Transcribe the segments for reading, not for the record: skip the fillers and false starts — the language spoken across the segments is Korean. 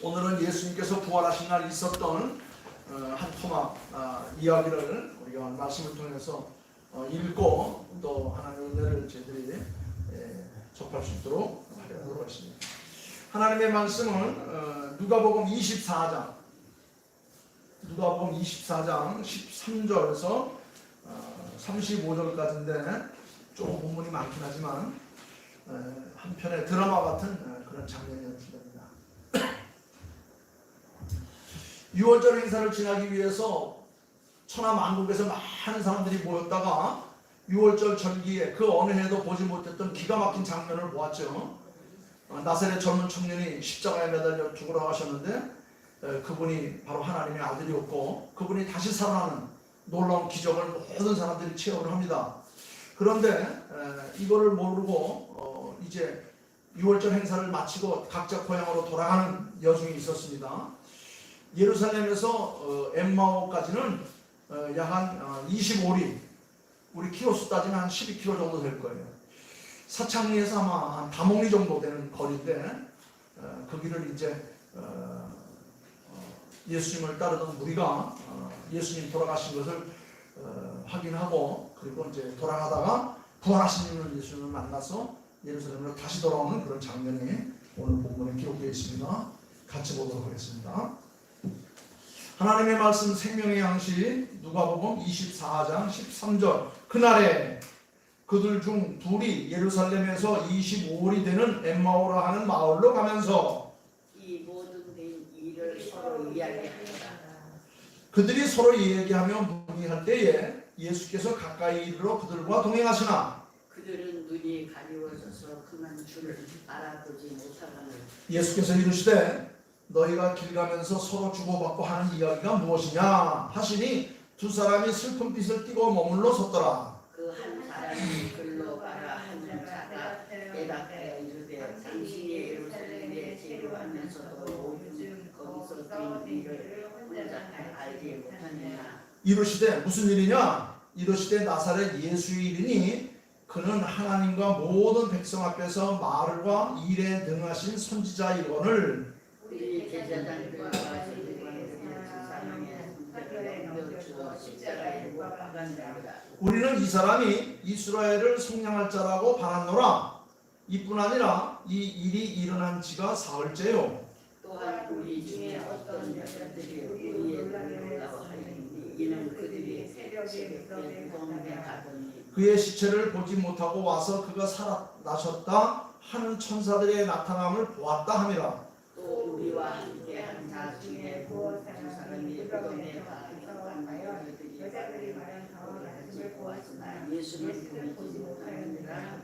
오늘은 예수님께서 부활하신 날 있었던 한 토막 이야기를 우리가 말씀을 통해서 읽고 또 하나님의 은혜를 저희들이 접할 수 있도록 하려고 하십니다. 하나님의 말씀은 누가복음 24장 13절에서 35절까지인데 조금 본문이 많긴 하지만 한편의 드라마 같은 그런 장면이 연출됩니다. 6월절 행사를 지나기 위해서 천하만국에서 많은 사람들이 모였다가 6월절 절기에 그 어느 해도 보지 못했던 기가 막힌 장면을 보았죠. 나사렛 젊은 청년이 십자가에 매달려 죽으러 가셨는데 그분이 바로 하나님의 아들이었고 그분이 다시 살아나는 놀라운 기적을 모든 사람들이 체험을 합니다. 그런데 이거를 모르고 이제 6월절 행사를 마치고 각자 고향으로 돌아가는 여중이 있었습니다. 예루살렘에서 엠마오까지는 약 한 25리, 우리 키로수 따지면 한 12km 정도 될 거예요. 사창리에서 아마 한 다목리 정도 되는 거리인데 그 길을 이제 예수님을 따르던 무리가 예수님 돌아가신 것을 확인하고 그리고 이제 돌아가다가 부활하신 예수님을 만나서 예루살렘으로 다시 돌아오는 그런 장면이 오늘 본문에 기록되어 있습니다. 같이 보도록 하겠습니다. 하나님의 말씀 생명의 양식 누가복음 24장 13절 그날에 그들 중 둘이 예루살렘에서 25일이 되는 엠마오라 하는 마을로 가면서 이 모든 일을 서로 이야기하더라. 그들이 서로 얘기하며 문의할 때에 예수께서 가까이 이르러 그들과 동행하시나 그들은 눈이 가리워져서 그만 줄을 알아보지 못하거늘 예수께서 이르시되 너희가 길 가면서 서로 주고받고 하는 이야기가 무엇이냐 하시니 두 사람이 슬픈 빛을 띠고 머물러 섰더라. 그 한 사람이 글로 가라 하는 자가 대답하여 이르되 당신이 예루살렘에 제류하면서도 모든 거기서 된 일을 혼자 알지 못하느냐. 이르시되 무슨 일이냐 이르시되 나사렛 예수의 일이니 그는 하나님과 모든 백성 앞에서 말과 일에 능하신 선지자이거늘 우리 제자장들과 세리관들이 두 사람의 손들을 옮겨주어 십자가에 못 박았느니라. 우리는 이 사람이 이스라엘을 속량할 자라고 바랐노라. 이뿐 아니라 이 일이 일어난 지가 사흘째요. 또한 우리 중에 어떤 여자들이 우리의 눈이라고 하였니 이는 그들이 새벽에 무덤에 가더니 그의 시체를 보지 못하고 와서 그가 살아나셨다 하는 천사들의 나타남을 보았다 함이라. 또 우리와 함께 한 자 중에 두 사람이 무덤에 가서 여자들이 말한 가운데 보았으나 예수는 보지 못하느니라.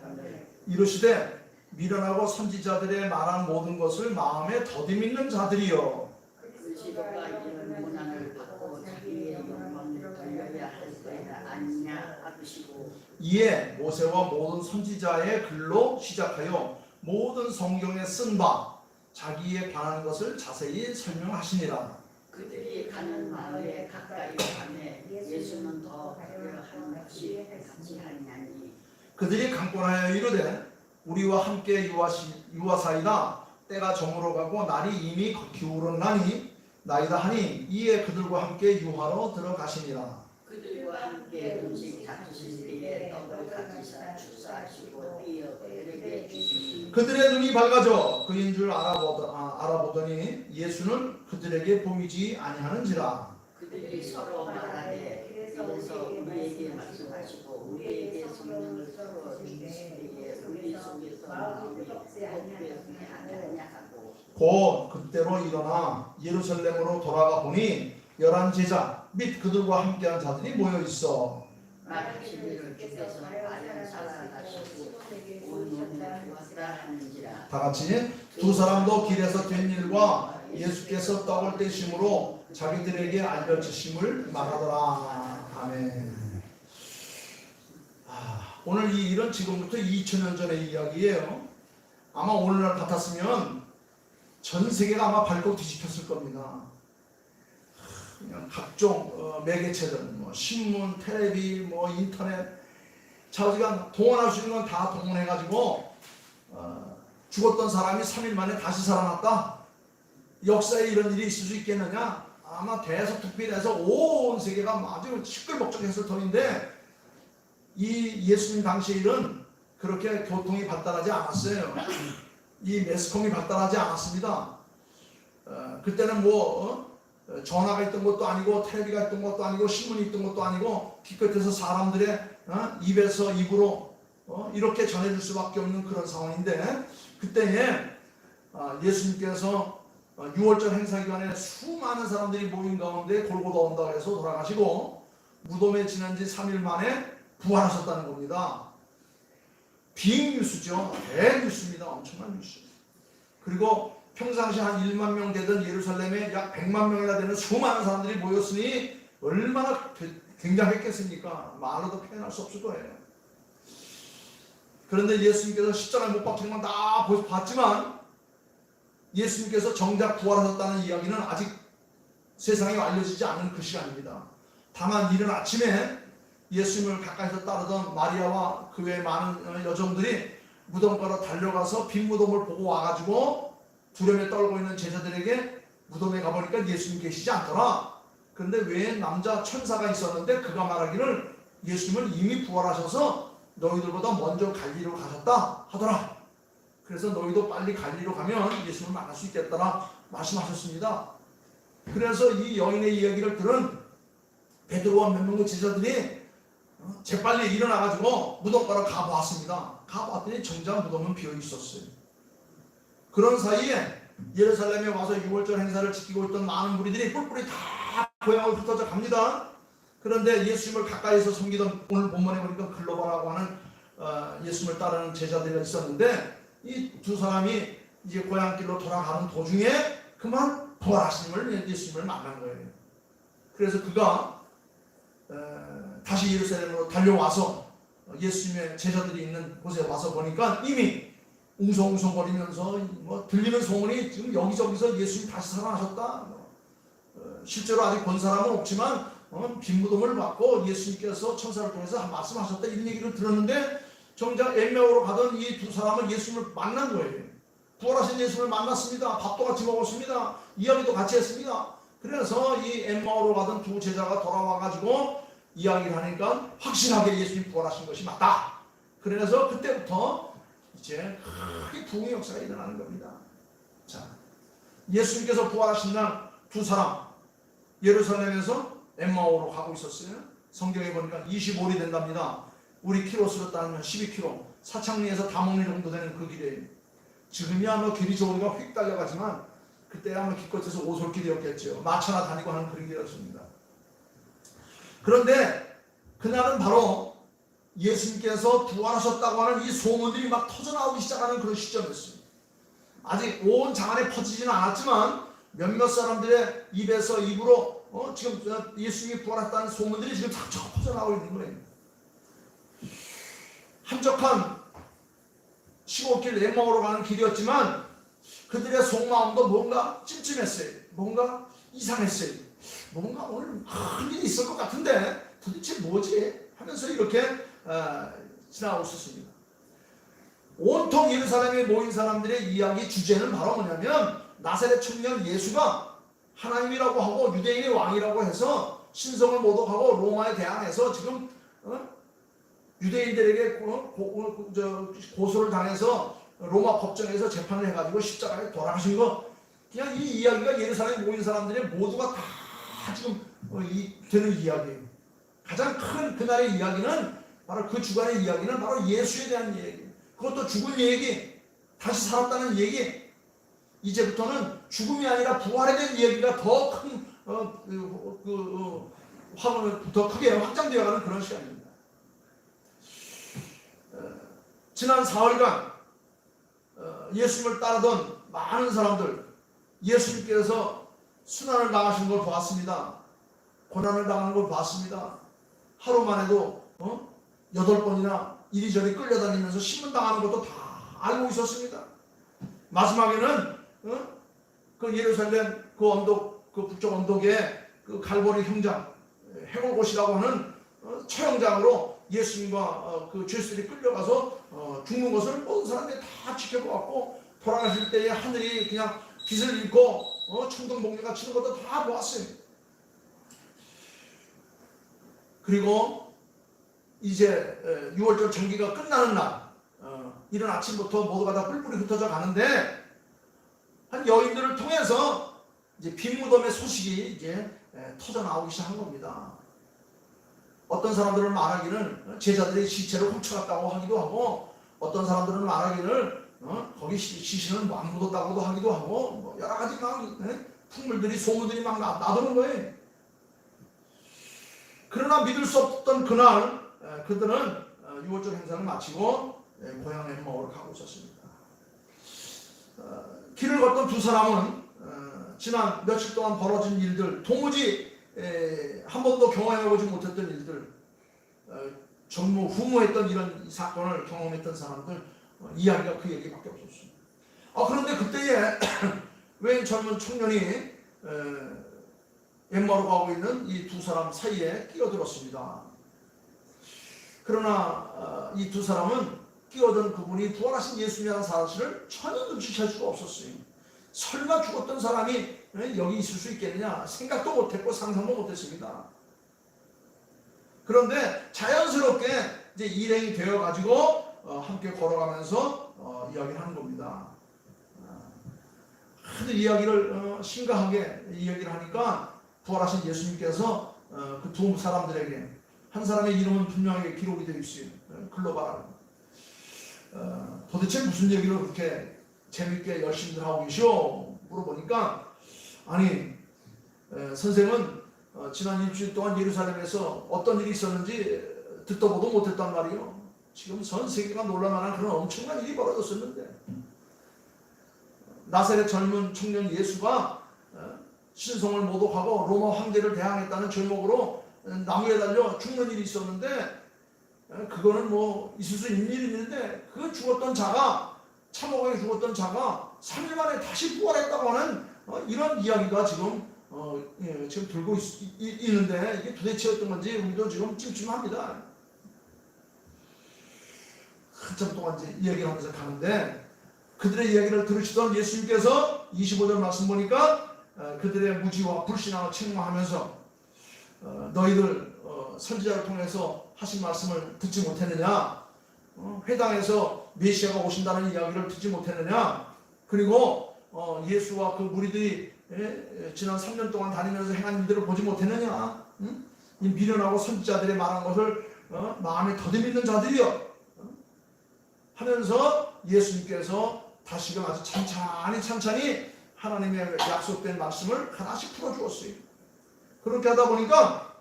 이르시되 미련하고 선지자들의 말한 모든 것을 마음에 더디 믿는 자들이여 그 시도가 이런 고난을 받고 자기의 영광을 돌려야 할 때가 아니냐 하시고 이에 모세와 모든 선지자의 글로 시작하여 모든 성경에 쓴 바 자기에 관한 것을 자세히 설명하시니라. 그들이 가는 마을에 가까이 가매 예수는 더 가려 하는 것이 같이 하냐니 그들이 강권하여 이르되 우리와 함께 유하사이다. 때가 저물어 가고 날이 이미 기울었나니 나이다 하니 이에 그들과 함께 유하로 들어가시니라. 그들과 함께 음식 잡수실 때에 떡을 가지사 축사하시고 띄어 그들에게 주시니 그들의 눈이 밝아져 그인 줄 알아보더니 예수는 그들에게 보이지 아니하는지라. 그들이 서로 말하되 이래서 우리에게 말씀하시고 우리에게 성령을 서로 주시되 우리 속에서 마음이 헛되었으면 아니하냐 하고 곧 그때로 일어나 예루살렘으로 돌아가 보니 11 제자 및 그들과 함께한 자들이 모여 있어 말하신 이를 주께서 과연 살아나시고 온 몸에 주었다 하는지라. 다 같이 두 사람도 길에서 된 일과 예수께서 떡을 떼심으로 자기들에게 알려주심을 말하더라. 아멘. 오늘 이 일은 지금부터 2000년 전의 이야기예요. 아마 오늘날 같았으면 전 세계가 아마 발칵 뒤집혔을 겁니다. 그냥 각종 매개체들, 뭐 신문, 텔레비, 뭐 인터넷, 자기가 동원할 수 있는 건 다 동원해가지고 죽었던 사람이 3일 만에 다시 살아났다. 역사에 이런 일이 있을 수 있겠느냐? 아마 대서특필해서 온 세계가 아주 시끌벅적했을 터인데 이 예수님 당시 일은 그렇게 교통이 발달하지 않았어요. 이 매스컴이 발달하지 않았습니다. 그때는 전화가 있던 것도 아니고 텔레비가 있던 것도 아니고 신문이 있던 것도 아니고 기껏해서 사람들의 입에서 입으로 이렇게 전해줄 수밖에 없는 그런 상황인데 그때에 예수님께서 6월절 행사 기간에 수많은 사람들이 모인 가운데 골고다 온다고 해서 돌아가시고 무덤에 지난 지 3일 만에 부활하셨다는 겁니다. 빅뉴스죠. 대뉴스입니다. 엄청난 뉴스. 그리고 평상시 한 1만 명 되던 예루살렘에 약 100만 명이나 되는 수많은 사람들이 모였으니 얼마나 굉장했겠습니까? 말로도 표현할 수 없을 거예요. 그런데 예수님께서 십자가에 못 박히는 건 다 봤지만 예수님께서 정작 부활하셨다는 이야기는 아직 세상에 알려지지 않은 그 시간입니다. 다만 이른 아침에 예수님을 가까이서 따르던 마리아와 그 외 많은 여종들이 무덤가로 달려가서 빈 무덤을 보고 와가지고 두려움에 떨고 있는 제자들에게 무덤에 가보니까 예수님 계시지 않더라. 그런데 외에 남자 천사가 있었는데 그가 말하기를 예수님은 이미 부활하셔서 너희들보다 먼저 갈리로 가셨다 하더라. 그래서 너희도 빨리 갈리로 가면 예수님을 만날 수 있겠더라 말씀하셨습니다. 그래서 이 여인의 이야기를 들은 베드로와 몇 명의 제자들이 재빨리 일어나가지고 무덤가로 가보았습니다. 가보았더니 정작 무덤은 비어 있었어요. 그런 사이에 예루살렘에 와서 6월절 행사를 지키고 있던 많은 무리들이 뿔뿔이 다 고향으로 흩어져 갑니다. 그런데 예수님을 가까이서 섬기던 오늘 본문에 보니까 글로바라고 하는 예수님을 따르는 제자들이 있었는데 이 두 사람이 이제 고향길로 돌아가는 도중에 그만 부활하신 예수님을 만난 거예요. 그래서 그가 다시 예루살렘으로 달려와서 예수님의 제자들이 있는 곳에 와서 보니까 이미 웅성웅성거리면서 들리는 소문이 지금 여기저기서 예수님 다시 살아나셨다. 실제로 아직 본 사람은 없지만 빈 무덤을 받고 예수님께서 천사를 통해서 말씀하셨다 이런 얘기를 들었는데 정작 엠마오로 가던 이 두 사람은 예수님을 만난 거예요. 부활하신 예수님을 만났습니다. 밥도 같이 먹었습니다. 이야기도 같이 했습니다. 그래서 이 엠마오로 가던 두 제자가 돌아와가지고 이야기를 하니까 확실하게 예수님 부활하신 것이 맞다. 그래서 그때부터 이제 크게 부흥의 역사가 일어나는 겁니다. 자, 예수님께서 부활하신 날 두 사람 예루살렘에서 엠마오로 가고 있었어요. 성경에 보니까 25일이 된답니다. 우리 키로수로 따지면 12km, 사창리에서 다목리 정도 되는 그 길이에요. 지금이야 뭐 길이 좋으니까 휙 달려가지만 그때야 뭐 기껏해서 오솔길이었겠죠. 마차나 다니고 하는 그런 길이었습니다. 그런데 그날은 바로 예수님께서 부활하셨다고 하는 이 소문들이 막 터져나오기 시작하는 그런 시점이었어요. 아직 온 장안에 퍼지지는 않았지만 몇몇 사람들의 입에서 입으로 지금 예수님이 부활했다는 소문들이 지금 쫙쫙 퍼져나오고 있는 거예요. 한적한 시골길 엠마오로 가는 길이었지만 그들의 속마음도 뭔가 찜찜했어요. 뭔가 이상했어요. 뭔가 오늘 큰 일이 있을 것 같은데 도대체 뭐지? 하면서 이렇게 지나고 있었습니다. 온통 예루살렘에 모인 사람들의 이야기 주제는 바로 뭐냐면 나사렛 청년 예수가 하나님이라고 하고 유대인의 왕이라고 해서 신성을 모독하고 로마에 대항해서 지금 유대인들에게 고소를 당해서 로마 법정에서 재판을 해가지고 십자가에 돌아가신 거 그냥 이 이야기가 예루살렘에 모인 사람들의 모두가 다 지금 되는 이야기예요. 가장 큰 그날의 이야기는 바로 그 주간의 이야기는 바로 예수에 대한 얘기. 그것도 죽은 얘기, 다시 살았다는 얘기. 이제부터는 죽음이 아니라 부활에 대한 이야기가 더 큰 더 크게 확장되어가는 그런 시간입니다. 지난 4월간 예수님을 따르던 많은 사람들, 예수님께서 순환을 당하신 걸 보았습니다. 고난을 당하는 걸 봤습니다. 하루만 해도 8번이나 이리저리 끌려다니면서 신문당하는 것도 다 알고 있었습니다. 마지막에는 그 예루살렘 그 언덕, 그 북쪽 언덕에 그 갈보리 형장, 해골곳이라고 하는 처형장으로 예수님과 그 죄수들이 끌려가서 죽는 것을 모든 사람들이 다 지켜보았고 돌아가실 때에 하늘이 그냥 빛을 잃고 청동복리가 치는 것도 다 보았어요. 그리고 이제 6월절 정기가 끝나는 날 이른 아침부터 모두가 다 뿔뿔이 흩어져 가는데 한 여인들을 통해서 이제 빈무덤의 소식이 이제 터져 나오기 시작한 겁니다. 어떤 사람들은 말하기는 제자들이 시체를 훔쳐갔다고 하기도 하고, 어떤 사람들은 말하기를 거기 시신은 안 묻었다고도 하기도 하고, 뭐 여러 가지 막 풍물들이 소문들이 막 나도는 거예요. 그러나 믿을 수 없던 그날 그들은 6월절 행사를 마치고 고향 엠마오로 가고 있었습니다. 길을 걷던 두 사람은 지난 며칠 동안 벌어진 일들, 도무지 한 번도 경험해보지 못했던 일들, 전무후무했던 이런 사건을 경험했던 사람들 이야기가 그 얘기밖에 없었습니다. 그런데 그때에 웬 젊은 청년이 엠마오로 가고 있는 이 두 사람 사이에 끼어들었습니다. 그러나 이 두 사람은 끼어든 그분이 부활하신 예수님이라는 사실을 전혀 눈치챌 수가 없었어요. 설마 죽었던 사람이 여기 있을 수 있겠느냐 생각도 못했고 상상도 못했습니다. 그런데 자연스럽게 이제 일행이 되어가지고 함께 걸어가면서 이야기를 하는 겁니다. 하도 이야기를 심각하게 이야기를 하니까 부활하신 예수님께서 그 두 사람들에게, 한 사람의 이름은 분명하게 기록이 되어 있어요. 글로바라. 도대체 무슨 얘기를 그렇게 재밌게 열심히 하고 계시오? 물어보니까, 아니 선생은 지난 일주일 동안 예루살렘에서 어떤 일이 있었는지 듣도 보도 못했단 말이요. 지금 전 세계가 놀랄만한 그런 엄청난 일이 벌어졌었는데, 나사렛 젊은 청년 예수가 신성을 모독하고 로마 황제를 대항했다는 제목으로 나무에 달려 죽는 일이 있었는데, 그거는 뭐 있을 수 있는 일인데, 그 죽었던 자가, 참혹하게 죽었던 자가 3일 만에 다시 부활했다고 하는 이런 이야기가 지금 지금 들고 있는데, 이게 도대체 어떤 건지 우리도 지금 찜찜합니다. 한참 동안 이제 이야기를 하면서 가는데, 그들의 이야기를 들으시던 예수님께서 25절 말씀 보니까 그들의 무지와 불신앙을 책망하면서 너희들 선지자를 통해서 하신 말씀을 듣지 못했느냐, 회당에서 메시아가 오신다는 이야기를 듣지 못했느냐, 그리고 예수와 그 무리들이 지난 3년 동안 다니면서 행한 일들을 보지 못했느냐, 이 미련하고 선지자들의 말한 것을 마음에 더듬이는 자들이여 하면서 예수님께서 다시금 아주 찬찬히 하나님의 약속된 말씀을 하나씩 풀어주었어요. 그렇게 하다 보니까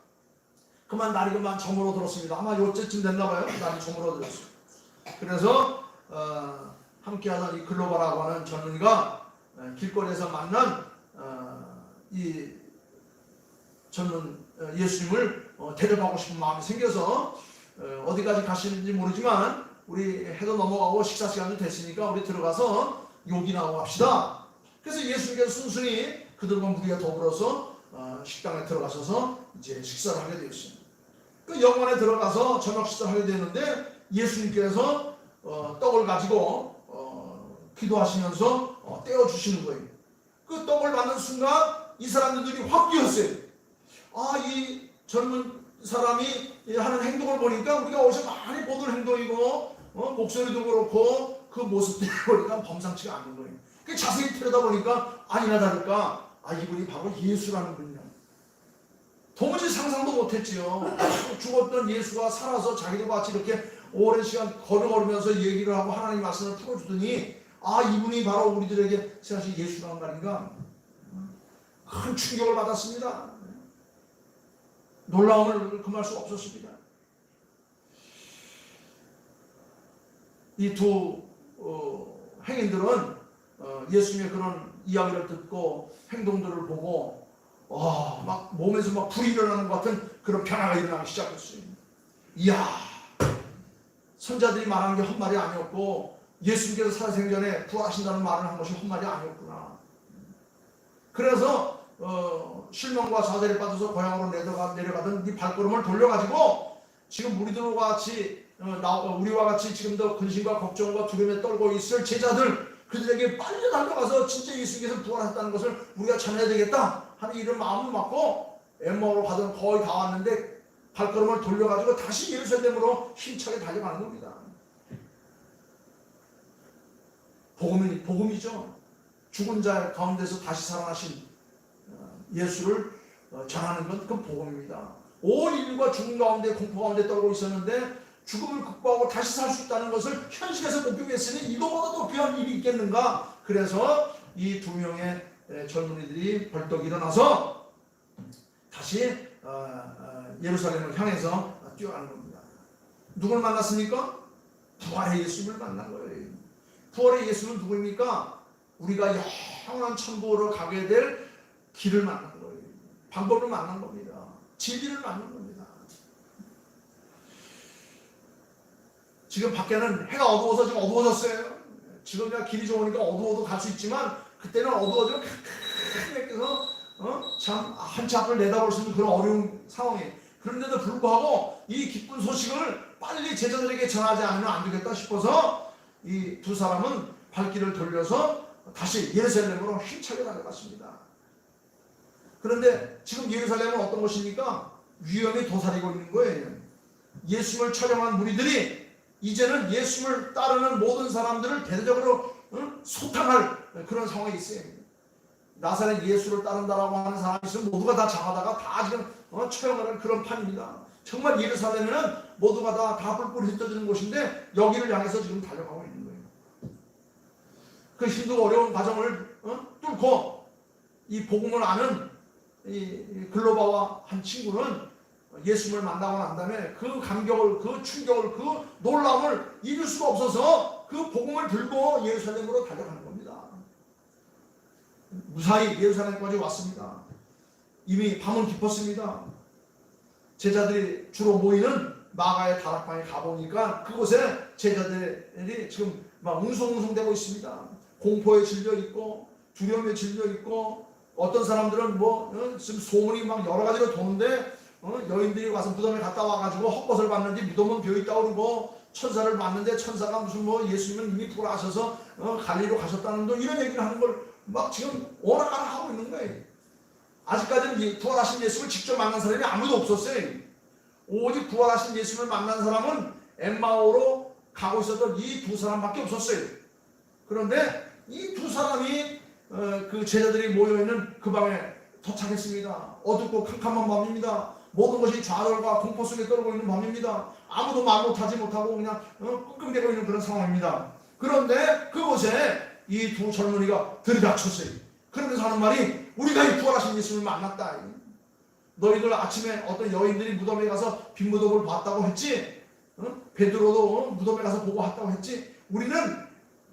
그만 날이 그만 저물어들었습니다. 아마 요때쯤 됐나봐요. 날이 저물어들었어요. 그래서 함께하던 이 글로바라고 하는 젊은이가 길거리에서 만난 이 젊은 예수님을 데려가고 싶은 마음이 생겨서 어디까지 가시는지 모르지만 우리 해도 넘어가고 식사 시간도 됐으니까 우리 들어가서 욕이나 하고 합시다. 그래서 예수님께서 순순히 그들과 무리가 더불어서 식당에 들어가셔서 이제 식사를 하게 되었습니다. 그 영원에 들어가서 저녁 식사를 하게 되었는데, 예수님께서 떡을 가지고 기도하시면서 떼어주시는 거예요. 그 떡을 받는 순간 이 사람들이 확 뛰었어요. 이 젊은 사람이 하는 행동을 보니까 우리가 어디서 많이 보던 행동이고 목소리도 그렇고 그 모습들이 보니까 범상치가 않은 거예요. 자세히 들여다보니까 아니나 다를까 이분이 바로 예수라는 분이야. 도무지 상상도 못했지요. 죽었던 예수가 살아서 자기들과 같이 이렇게 오랜 시간 걸으면서 얘기를 하고 하나님 말씀을 풀어주더니 이분이 바로 우리들에게 사실 예수라는 말인가, 큰 충격을 받았습니다. 놀라움을 금할 수 없었습니다. 이 두 행인들은 예수님의 그런 이야기를 듣고 행동들을 보고 막 몸에서 막 불이 일어나는 것 같은 그런 변화가 일어나기 시작했어요. 이야, 선자들이 말한 게 헛말이 아니었고 예수님께서 살아생전에 부활하신다는 말을 한 것이 헛말이 아니었구나. 그래서 실망과 좌절에 빠져서 고향으로 내려가던 이 발걸음을 돌려가지고 지금 우리와 같이 지금도 근심과 걱정과 두려움에 떨고 있을 제자들 그들에게 빨리 달려가서 진짜 예수님께서 부활하셨다는 것을 우리가 전해야 되겠다 하는 이런 마음을 갖고 엠마오로 가던 거의 다 왔는데 발걸음을 돌려가지고 다시 예루살렘으로 힘차게 달려가는 겁니다. 복음이죠. 죽은 자 가운데서 다시 살아나신 예수를 전하는 건 그 복음입니다. 온 인류가 죽음 가운데 공포 가운데 떨고 있었는데 죽음을 극복하고 다시 살 수 있다는 것을 현실에서 목격했으니 이거보다 더 귀한 일이 있겠는가. 그래서 이 두 명의 젊은이들이 벌떡 일어나서 다시 예루살렘을 향해서 뛰어가는 겁니다. 누굴 만났습니까? 부활의 예수님을 만난 거예요. 부활의 예수는 누구입니까? 우리가 영원한 천국으로 가게 될 길을 만난 거예요. 방법을 만난 겁니다. 진리를 만난 겁니다. 지금 밖에는 해가 어두워서 지금 어두워졌어요. 지금 그냥 길이 좋으니까 어두워도 갈 수 있지만 그때는 어두워지면 깎여서 참 한치 앞을 내다볼 수 있는 그런 어려운 상황이에요. 그런데도 불구하고 이 기쁜 소식을 빨리 제자들에게 전하지 않으면 안 되겠다 싶어서 이 두 사람은 발길을 돌려서 다시 예루살렘으로 힘차게 달려갔습니다. 그런데 지금 예루살렘은 어떤 곳입니까? 위험이 도사리고 있는 거예요. 예수님을 촬영한 무리들이 이제는 예수님을 따르는 모든 사람들을 대대적으로 소탕할 그런 상황이 있어요. 나사렛 예수를 따른다라고 하는 사람이 있으면 모두가 다 장하다가 다 지금 처형하는 그런 판입니다. 정말 예루살렘에는 모두가 다 뿔뿔이 흩어지는 곳인데 여기를 향해서 지금 달려가고 있는 거예요. 그 힘들고 어려운 과정을 뚫고 이 복음을 아는 이 글로바와 한 친구는 예수님을 만나고 난 다음에 그 감격을, 그 충격을, 그 놀라움을 이길 수가 없어서 그 복음을 들고 예루살렘으로 달려가는 겁니다. 무사히 예루살렘까지 왔습니다. 이미 밤은 깊었습니다. 제자들이 주로 모이는 마가의 다락방에 가보니까 그곳에 제자들이 지금 막 웅성웅성대고 있습니다. 공포에 질려 있고 두려움에 질려 있고 어떤 사람들은 지금 소문이 막 여러 가지로 도는데 여인들이 와서 무덤에 갔다 와가지고 헛것을 봤는지 무덤은 비어있다고 그러고 천사를 봤는데 천사가 무슨 예수님은 이미 부활하셔서 갈리로 가셨다는 둥 이런 얘기를 하는 걸 막 지금 오락가락 하고 있는 거예요. 아직까지는 부활하신 예수를 직접 만난 사람이 아무도 없었어요. 오직 부활하신 예수를 만난 사람은 엠마오로 가고 있었던 이 두 사람밖에 없었어요. 그런데 이 두 사람이 그 제자들이 모여있는 그 방에 도착했습니다. 어둡고 캄캄한 밤입니다. 모든 것이 좌절과 공포 속에 떨고 있는 밤입니다. 아무도 말 못하지 못하고 그냥 끙끙대고 있는 그런 상황입니다. 그런데 그곳에 이 두 젊은이가 들이닥쳤어요. 그러면서 하는 말이 우리가 이 부활하신 예수를 만났다. 너희들 아침에 어떤 여인들이 무덤에 가서 빈 무덤을 봤다고 했지. 베드로도 무덤에 가서 보고 왔다고 했지. 우리는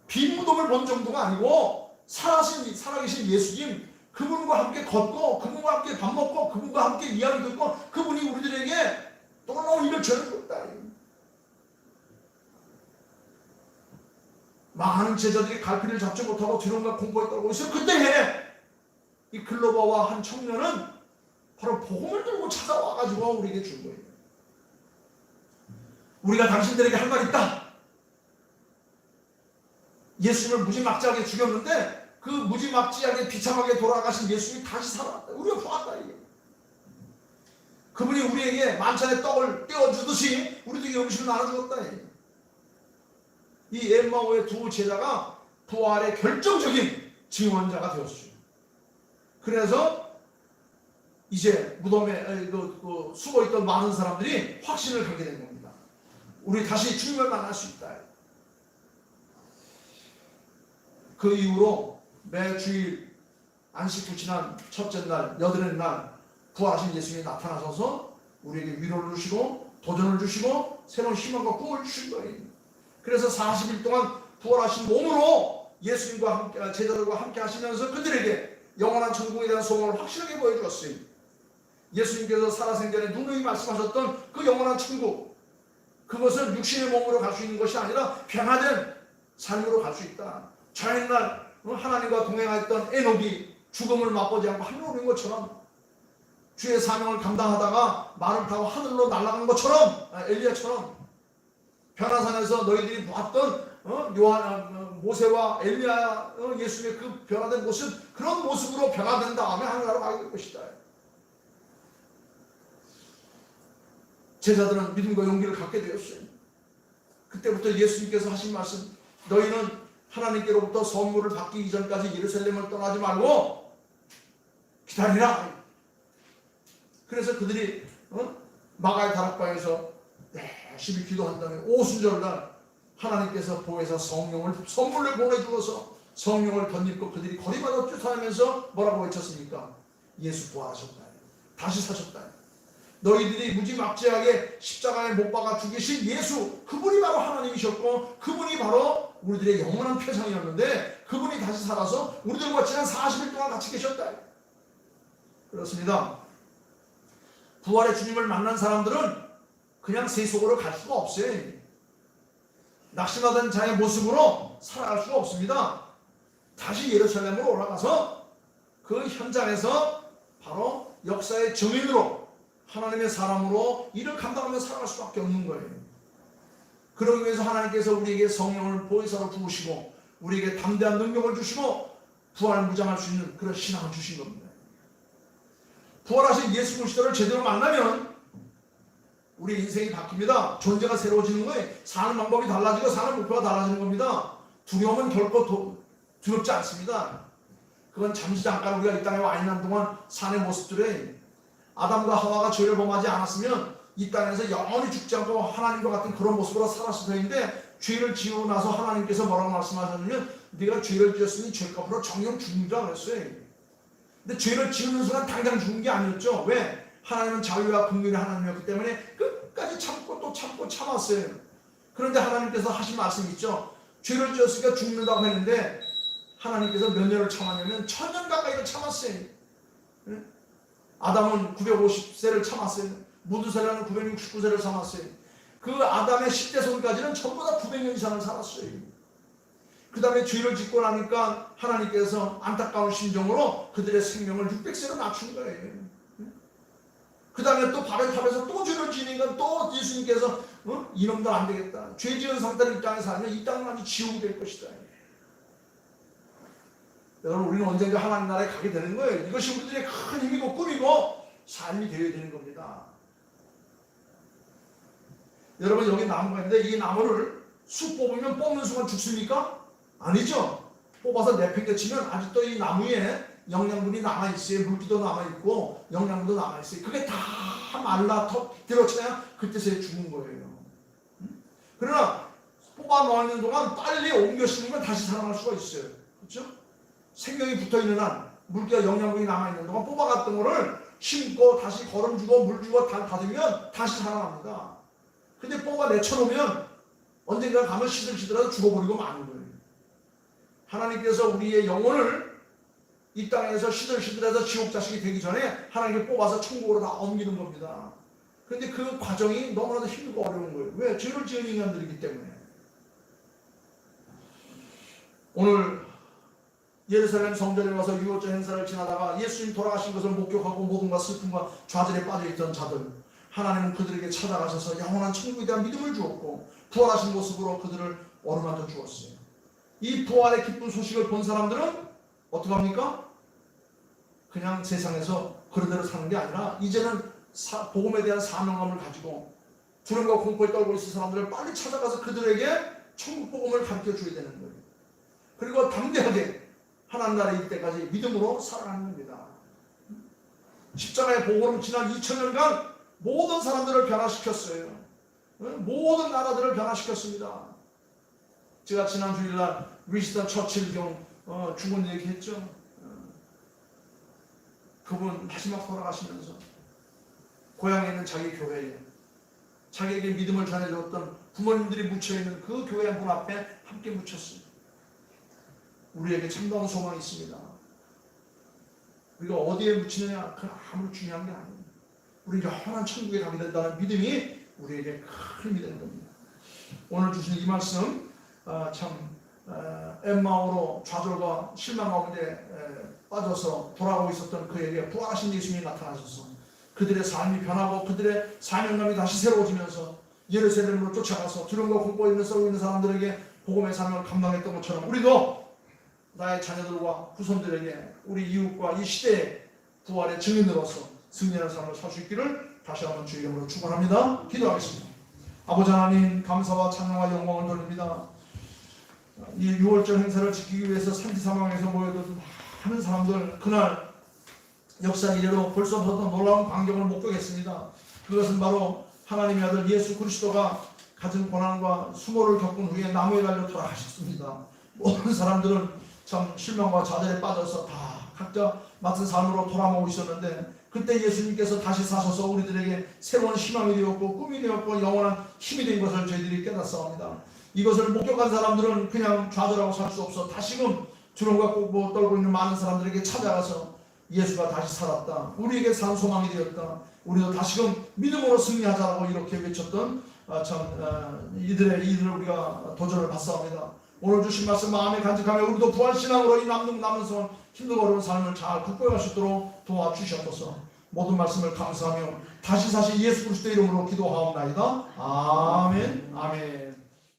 빈 무덤을 본 정도가 아니고 살아계신 예수님 그분과 함께 걷고 그분과 함께 밥 먹고 그분과 함께 이야기 듣고 그분이 우리들에게 놀라운 일을 전해줬다. 많은 제자들이 갈피를 잡지 못하고 두려움과 공포에 떨고 있어요. 그때 이 글로바와 한 청년은 바로 복음을 들고 찾아와가지고 우리에게 준 거예요. 우리가 당신들에게 할 말 있다. 예수님을 무지막지하게 죽였는데 그 무지막지하게 비참하게 돌아가신 예수님이 다시 살아났다. 우리가 보았다. 이게. 그분이 우리에게 만찬의 떡을 떼어주듯이 우리에게 음식을 나눠주었다. 이 엠마오의 두 제자가 부활의 결정적인 증언자가 되었어요. 그래서 이제 무덤에 숨어있던 많은 사람들이 확신을 갖게 된 겁니다. 우리 다시 주님을 만날 수 있다. 그 이후로 매 주일 안식구 지난 첫째 날, 여덟째 날 부활하신 예수님이 나타나셔서 우리에게 위로를 주시고 도전을 주시고 새로운 희망과 꿈을 주신 거예요. 그래서 40일 동안 부활하신 몸으로 예수님과 함께, 제자들과 함께 하시면서 그들에게 영원한 천국에 대한 소망을 확실하게 보여주었어요. 예수님께서 살아생전에 누누이 말씀하셨던 그 영원한 천국, 그것은 육신의 몸으로 갈 수 있는 것이 아니라 변화된 삶으로 갈 수 있다. 저 옛날 하나님과 동행했던 에녹이 죽음을 맛보지 않고 하늘로 오른 것처럼 주의 사명을 감당하다가 말을 타고 하늘로 날아간 것처럼 엘리야처럼 변화산에서 너희들이 보았던 모세와 엘리야 예수님의 그 변화된 모습, 그런 모습으로 변화된 다음에 하늘나라로 가게 될 것이다. 제자들은 믿음과 용기를 갖게 되었어요. 그때부터 예수님께서 하신 말씀, 너희는 하나님께로부터 선물을 받기 이전까지 예루살렘을 떠나지 말고 기다리라. 그래서 그들이 마가의 다락방에서 열심히 기도한 다음에 오순절날 하나님께서 보혜사 성령을 선물로 보내주어서 성령을 덧입고 그들이 거리마다 쫓아다니면서 뭐라고 외쳤습니까? 예수 부활하셨다. 다시 사셨다. 너희들이 무지막지하게 십자가에 못 박아 죽이신 예수, 그분이 바로 하나님이셨고 그분이 바로 우리들의 영원한 표상이었는데 그분이 다시 살아서 우리들과 지난 40일 동안 같이 계셨다. 그렇습니다. 부활의 주님을 만난 사람들은 그냥 세속으로 갈 수가 없어요. 낙심하던 자의 모습으로 살아갈 수가 없습니다. 다시 예루살렘으로 올라가서 그 현장에서 바로 역사의 증인으로 하나님의 사람으로 일을 감당하며 살아갈 수밖에 없는 거예요. 그러기 위해서 하나님께서 우리에게 성령을 보혜사로 부으시고 우리에게 담대한 능력을 주시고 부활을 무장할 수 있는 그런 신앙을 주신 겁니다. 부활하신 예수 그리스도를 제대로 만나면 우리 인생이 바뀝니다. 존재가 새로워지는 거예요. 사는 방법이 달라지고 사는 목표가 달라지는 겁니다. 두려움은 결코 두렵지 않습니다. 그건 잠시 잠깐 우리가 이 땅에 와 있는 동안 산의 모습들에 아담과 하와가 죄를 범하지 않았으면 이 땅에서 영원히 죽지 않고 하나님과 같은 그런 모습으로 살았을 터인데 죄를 지으고 나서 하나님께서 뭐라고 말씀하셨냐면 네가 죄를 지었으니 죄값으로 정령 죽는다 그랬어요. 근데 죄를 지으는 순간 당장 죽은 게 아니었죠. 왜? 하나님은 자유와 긍휼의 하나님이었기 때문에 끝까지 참고 또 참고 참았어요. 그런데 하나님께서 하신 말씀이 있죠. 죄를 지었으니까 죽는다고 했는데 하나님께서 몇 년을 참았냐면 1000년 가까이를 참았어요. 아담은 950세를 참았어요. 무두살라는 969세를 참았어요. 그 아담의 10대 손까지는 전부 다 900년 이상을 살았어요. 그 다음에 죄를 짓고 나니까 하나님께서 안타까운 심정으로 그들의 생명을 600세로 낮춘 거예요. 그 다음에 또 바벨탑에서 또 죄를 지니까 또 예수님께서 이놈들 안 되겠다. 죄 지은 상태로 이 땅에 살면 이 땅은 아주 지옥이 될 것이다. 여러분 우리는 언젠가 하나님 나라에 가게 되는 거예요. 이것이 우리들의 큰 힘이고 꿈이고 삶이 되어야 되는 겁니다. 여러분 여기 나무가 있는데 이 나무를 쑥 뽑으면 뽑는 순간 죽습니까? 아니죠. 뽑아서 내팽개치면 아직도 이 나무에 영양분이 남아있어요. 물기도 남아있고 영양분도 남아있어요. 그게 다 말라 들어쳐야 그때서야 죽은 거예요. 그러나 뽑아 놓는 동안 빨리 옮겨 심으면 다시 살아날 수가 있어요. 그렇죠? 생명이 붙어있는 한 물기와 영양분이 남아있는 동안 뽑아갔던 거를 심고 다시 거름 주고 물 주고 다듬으면 다시 살아납니다. 근데 뽑아 내쳐놓으면 언젠가 가면 시들시들하다 죽어버리고 마는 거예요. 하나님께서 우리의 영혼을 이 땅에서 시들시들해서 지옥 자식이 되기 전에 하나님께 뽑아서 천국으로 다 옮기는 겁니다. 그런데 그 과정이 너무나도 힘들고 어려운 거예요. 왜? 죄를 지은 인간들이기 때문에. 오늘 예루살렘 성전에 와서 유월절 행사를 지나다가 예수님 돌아가신 것을 목격하고 모든가 슬픔과 좌절에 빠져있던 자들, 하나님은 그들에게 찾아가셔서 영원한 천국에 대한 믿음을 주었고 부활하신 모습으로 그들을 어루만져 주었어요. 이 부활의 기쁜 소식을 본 사람들은 어떻게 합니까? 그냥 세상에서 그런대로 사는 게 아니라 이제는 복음에 대한 사명감을 가지고 두려움과 공포에 떨고 있는 사람들을 빨리 찾아가서 그들에게 천국 복음을 가르쳐 줘야 되는 거예요. 그리고 담대하게 하나님 나라에 이를 때까지 믿음으로 살아가는 겁니다. 십자가의 복음은 지난 2000년간 모든 사람들을 변화시켰어요. 모든 나라들을 변화시켰습니다. 제가 지난 주일날 위스턴 처칠 죽은 얘기 했죠. 그분 마지막 돌아가시면서 고향에 있는 자기 교회에 자기에게 믿음을 전해줬던 부모님들이 묻혀있는 그 교회 문 앞에 함께 묻혔어요. 우리에게 참다운 소망이 있습니다. 우리가 어디에 묻히느냐 그건 아무리 중요한 게 아니에요. 우리 영원한 천국에 가게 된다는 믿음이 우리에게 큰 힘이 되는 겁니다. 오늘 주신 이 말씀 엠마오로 좌절과 실망 가운데 빠져서 돌아오고 있었던 그에게 부활하신 예수님이 나타나셔서 그들의 삶이 변하고 그들의 사명감이 다시 새로워지면서 예루살렘으로 쫓아가서 두려움과 공포에 썰고 있는 사람들에게 복음의 삶을 감당했던 것처럼 우리도 나의 자녀들과 후손들에게 우리 이웃과 이 시대의 부활의 증인으로서 승리하는 삶을 살 수 있기를 다시 한번 주의 이름으로 축원합니다. 기도하겠습니다. 아버지 하나님, 감사와 찬양과 영광을 돌립니다. 이 6월절 행사를 지키기 위해서 산지사망에서 모여든 많은 사람들, 그날 역사 이래로 볼 수 없었던 놀라운 광경을 목격했습니다. 그것은 바로 하나님의 아들 예수 그리스도가 가진 고난과 수모를 겪은 후에 나무에 달려 돌아가셨습니다. 모든 사람들은 참 실망과 좌절에 빠져서 다 각자 맡은 삶으로 돌아오고 있었는데, 그때 예수님께서 다시 사셔서 우리들에게 새로운 희망이 되었고 꿈이 되었고 영원한 힘이 된 것을 저희들이 깨닫사옵니다. 이것을 목격한 사람들은 그냥 좌절하고 살 수 없어 다시금 두려움과 꼭 떨고 있는 많은 사람들에게 찾아가서 예수가 다시 살았다, 우리에게 산 소망이 되었다, 우리도 다시금 믿음으로 승리하자라고 이렇게 외쳤던 이들의 일을 우리가 도전을 받사옵니다. 오늘 주신 말씀 마음에 간직하며 우리도 부활신앙으로 이 남은 성은 힘들고 어려운 삶을 잘 극복할 수 있도록 도와주시옵소서. 모든 말씀을 감사하며 다시 예수 그리스도의 이름으로 기도하옵나이다. 아멘. 아멘.